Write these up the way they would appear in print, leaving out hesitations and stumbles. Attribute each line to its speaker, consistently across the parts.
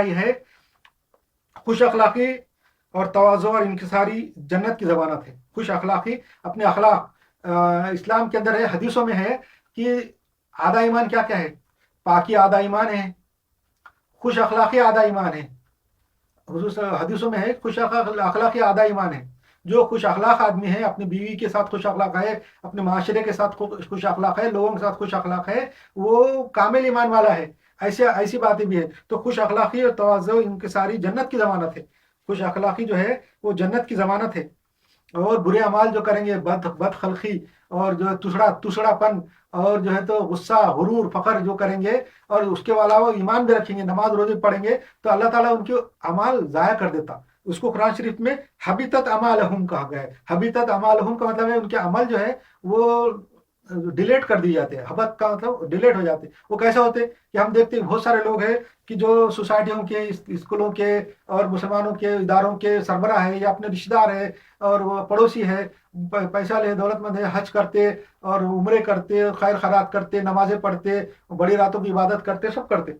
Speaker 1: یہ ہے خوش اخلاقی اور تواضع اور انکساری جنت کی ضمانت ہے. خوش اخلاقی اپنے اخلاق اسلام کے اندر ہے، حدیثوں میں ہے کہ آدھا ایمان کیا کیا ہے؟ پاکی آدھا ایمان ہے، خوش اخلاقی آدھا ایمان ہے. حدیثوں میں ہے خوش اخلاقی آدھا ایمان ہے. جو خوش اخلاق آدمی ہے، اپنی بیوی کے ساتھ خوش اخلاق ہے، اپنے معاشرے کے ساتھ خوش اخلاق ہے، لوگوں کے ساتھ خوش اخلاق ہے، وہ کامل ایمان والا ہے. ایسی باتیں بھی ہے. تو خوش اخلاقی اور تواضع انکساری جنت کی ضمانت ہے. خوش اخلاقی جو ہے وہ جنت کی ضمانت ہے. اور برے اعمال جو کریں گے، بد خلقی اور جو ہے تسڑا پن اور جو ہے تو غصہ، غرور، فخر جو کریں گے، اور اس کے علاوہ ایمان بھی رکھیں گے، نماز روزے پڑھیں گے، تو اللہ تعالیٰ ان کے اعمال ضائع کر دیتا. اس کو قرآن شریف میں حبیطت اعمالہم کہا گیا ہے. حبیطت اعمالہم کا مطلب ہے ان کے عمل جو ہے وہ ڈیلیٹ کر دی جاتے ہیں. حبت کا مطلب ڈیلیٹ ہو جاتے. وہ کیسے ہوتے کہ ہم دیکھتے ہیں بہت سارے لوگ ہیں کہ جو سوسائٹیوں کے، اسکولوں کے اور مسلمانوں کے اداروں کے سربراہ ہے یا اپنے رشتہ دار ہے اور وہ پڑوسی ہے، پیسہ لے، دولت مند ہے، حج کرتے اور عمرے کرتے، خیر خیرات کرتے، نمازیں پڑھتے، بڑی راتوں کی عبادت کرتے، سب کرتے،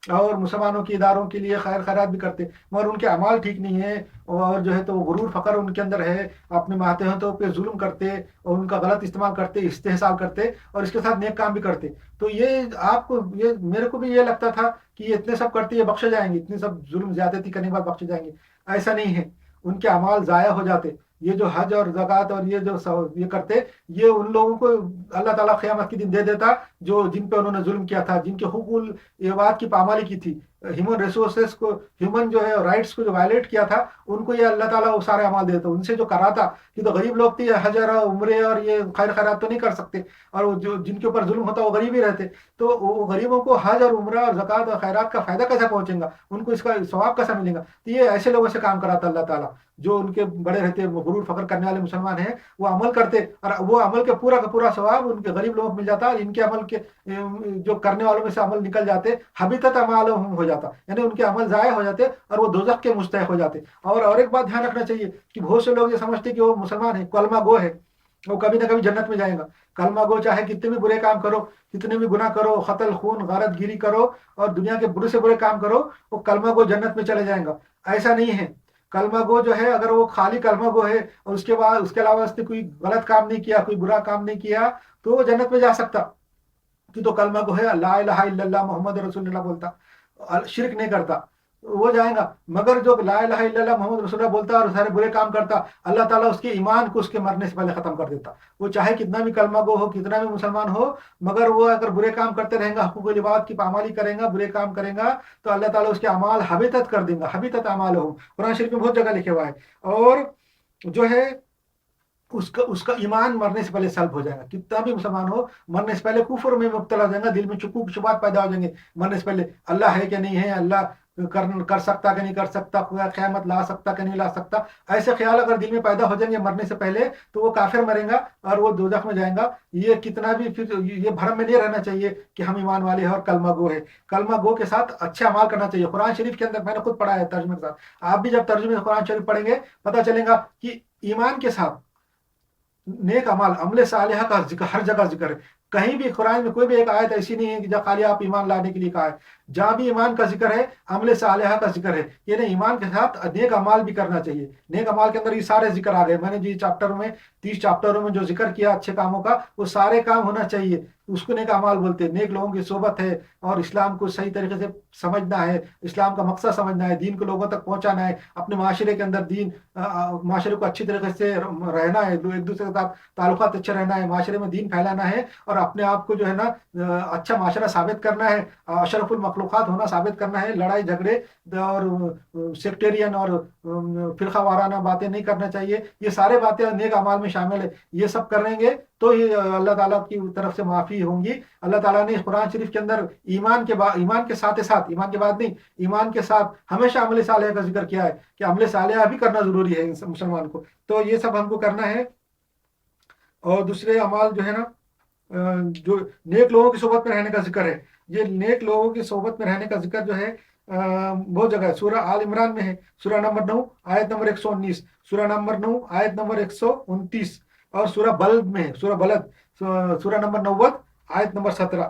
Speaker 1: اور مسلمانوں کے اداروں کے لیے خیر خیرات بھی کرتے، مگر ان کے اعمال ٹھیک نہیں ہے. اور جو ہے تو غرور فخر ان کے اندر ہے، اپنے ماتحتوں پہ ظلم کرتے اور ان کا غلط استعمال کرتے، استحصال کرتے، اور اس کے ساتھ نیک کام بھی کرتے. تو یہ آپ کو، یہ میرے کو بھی یہ لگتا تھا کہ یہ اتنے سب کرتے، یہ بخشے جائیں گے، اتنے سب ظلم زیادتی کرنے کے بعد بخشے جائیں گے. ایسا نہیں ہے. ان کے اعمال ضائع ہو جاتے. یہ جو حج اور زکوٰۃ اور یہ جو یہ کرتے، یہ ان لوگوں کو اللہ تعالیٰ قیامت کے دن دے دیتا جو جن پہ انہوں نے ظلم کیا تھا، جن کے حقوق العباد کی پامالی کی تھی، ہیومن ریسورسز کو، ہیومن جو ہے رائٹس کو جو وائلیٹ کیا تھا، ان کو یہ اللہ تعالیٰ وہ سارے اعمال دیتا. ان سے جو کراتا کہ تو غریب لوگ تھے، حج اور عمرے اور یہ خیر خیرات تو نہیں کر سکتے، اور وہ جو جن کے اوپر ظلم ہوتا وہ غریب ہی رہتے. تو وہ غریبوں کو حج اور عمرہ اور زکوٰۃ اور خیرات کا فائدہ کیسے پہنچے گا، ان کو اس کا ثواب کیسا ملے گا؟ تو یہ ایسے لوگوں سے کام کراتا اللہ تعالیٰ جو ان کے بڑے رہتے، غرور فخر کرنے والے مسلمان ہیں، وہ عمل کرتے، اور وہ عمل کے پورا کا پورا ثواب ان کے غریب لوگوں کو مل جاتا، اور ان کے عمل کے جو کرنے والوں میں سے عمل نکل جاتے، حبیطت اعمالہم ہو جاتا، یعنی ان کے عمل ضائع ہو جاتے اور وہ دوزخ کے مستحق ہو جاتے. اور ایک بات دھیان رکھنا چاہیے کہ بہت سے لوگ یہ سمجھتے کہ وہ مسلمان ہے، کلمہ گو ہے، وہ کبھی نہ کبھی جنت میں جائے گا. کلمہ گو چاہے کتنے بھی برے کام کرو، کتنے بھی گناہ کرو، قتل، خون، غارت گیری کرو، اور دنیا کے برے سے برے کام کرو، وہ کلمہ گو جنت میں چلے جائیں گا. ایسا نہیں ہے. کلمہ گو جو ہے، اگر وہ خالی کلمہ گو ہے اور اس کے بعد اس کے علاوہ اس نے کوئی غلط کام نہیں کیا، کوئی برا کام نہیں کیا، تو وہ جنت میں جا سکتا. کہ تو کلمہ گو ہے، لا الہ الا اللہ محمد رسول اللہ بولتا، شرک نہیں کرتا، وہ جائے گا. مگر جو لا الہ الا اللہ محمد رسول اللہ بولتا اور سارے برے کام کرتا، اللہ تعالیٰ اس کے ایمان کو اس کے مرنے سے پہلے ختم کر دیتا. وہ چاہے کتنا بھی کلمہ گو ہو، کتنا بھی مسلمان ہو، مگر وہ اگر برے کام کرتے رہیں گا، حقوق العباد کی پامالی کرے گا، برے کام کرے گا، تو اللہ تعالیٰ اس کے اعمال حبیطت کر دیں گا. حبیطت اعمالہم قرآن شریف میں بہت جگہ لکھے ہوا ہے. اور جو ہے اس کا ایمان مرنے سے پہلے سلب ہو جائے گا. کتنا بھی مسلمان ہو، مرنے سے پہلے کفر میں مبتلا ہو جائے گا، دل میں شکوک شبہات پیدا ہو جائیں گے. مرنے سے پہلے اللہ ہے کہ نہیں ہے، اللہ کر سکتا کہ نہیں کر سکتا، قیامت لا سکتا کہ نہیں لا سکتا، ایسے خیال اگر دل میں پیدا ہو جائیں گے مرنے سے پہلے، تو وہ کافر مریں گا اور وہ دوزخ میں جائیں گا. یہ کتنا بھی پھر یہ بھرم میں نہیں رہنا چاہیے کہ ہم ایمان والے ہیں اور کلمہ گو ہے. کلمہ گو کے ساتھ اچھے اعمال کرنا چاہیے. قرآن شریف کے اندر میں نے خود پڑھا ہے ترجمے کے ساتھ. آپ بھی جب ترجمے قرآن شریف پڑھیں گے، پتہ چلے گا کہ ایمان کے ساتھ نیک عمل، عمل صالحہ کا ذکر ہر جگہ ذکر ہے. کہیں بھی قرآن میں کوئی بھی ایک آیت ایسی نہیں ہے کہ جب خالی آپ ایمان لانے کے لیے کہا ہے. جہاں بھی ایمان کا ذکر ہے، عمل صالحہ کا ذکر ہے. یعنی ایمان کے ساتھ نیک اعمال بھی کرنا چاہیے. نیک اعمال کے اندر یہ سارے ذکر آ گئے. میں نے جی چیپٹروں میں 30 چیپٹروں میں جو ذکر کیا اچھے کاموں کا، وہ سارے کام ہونا چاہیے. اس کو نیک اعمال بولتے ہیں. نیک لوگوں کی صحبت ہے، اور اسلام کو صحیح طریقے سے سمجھنا ہے، اسلام کا مقصد سمجھنا ہے، دین کو لوگوں تک پہنچانا ہے، اپنے معاشرے کے اندر دین، معاشرے کو اچھی طریقے سے رہنا ہے، ایک دوسرے کے ساتھ تعلقات اچھے رہنا ہے، معاشرے میں دین پھیلانا ہے، اور اپنے آپ کو جو ہے نا اچھا معاشرہ ثابت کرنا ہے، اشرف المخلوقات ہونا ثابت کرنا ہے. لڑائی جھگڑے اور سیکٹرین اور فرقہ وارانہ باتیں نہیں کرنا چاہیے. یہ سارے باتیں نیک اعمال میں شامل ہے. یہ سب کریں گے تو یہ اللہ تعالیٰ کی طرف سے معافی ہوں گی. اللہ تعالیٰ نے قرآن شریف کے اندر ایمان کے ساتھ ایمان کے بعد نہیں، ایمان کے ساتھ ہمیشہ عمل صالحہ کا ذکر کیا ہے کہ عمل صالحہ بھی کرنا ضروری ہے مسلمان کو. تو یہ سب ہم کو کرنا ہے. اور دوسرے اعمال جو ہے نا، جو نیک لوگوں کی صحبت میں رہنے کا ذکر ہے. یہ نیک لوگوں کی صحبت میں رہنے کا ذکر جو ہے بہت جگہ ہے. سورہ آل عمران میں ہے، سورہ نمبر 9 آیت نمبر 119، سورہ نمبر 9 آیت نمبر 129، اور سورہ بلد میں ہے، سورہ بلد سورہ نمبر 90 آیت نمبر 17.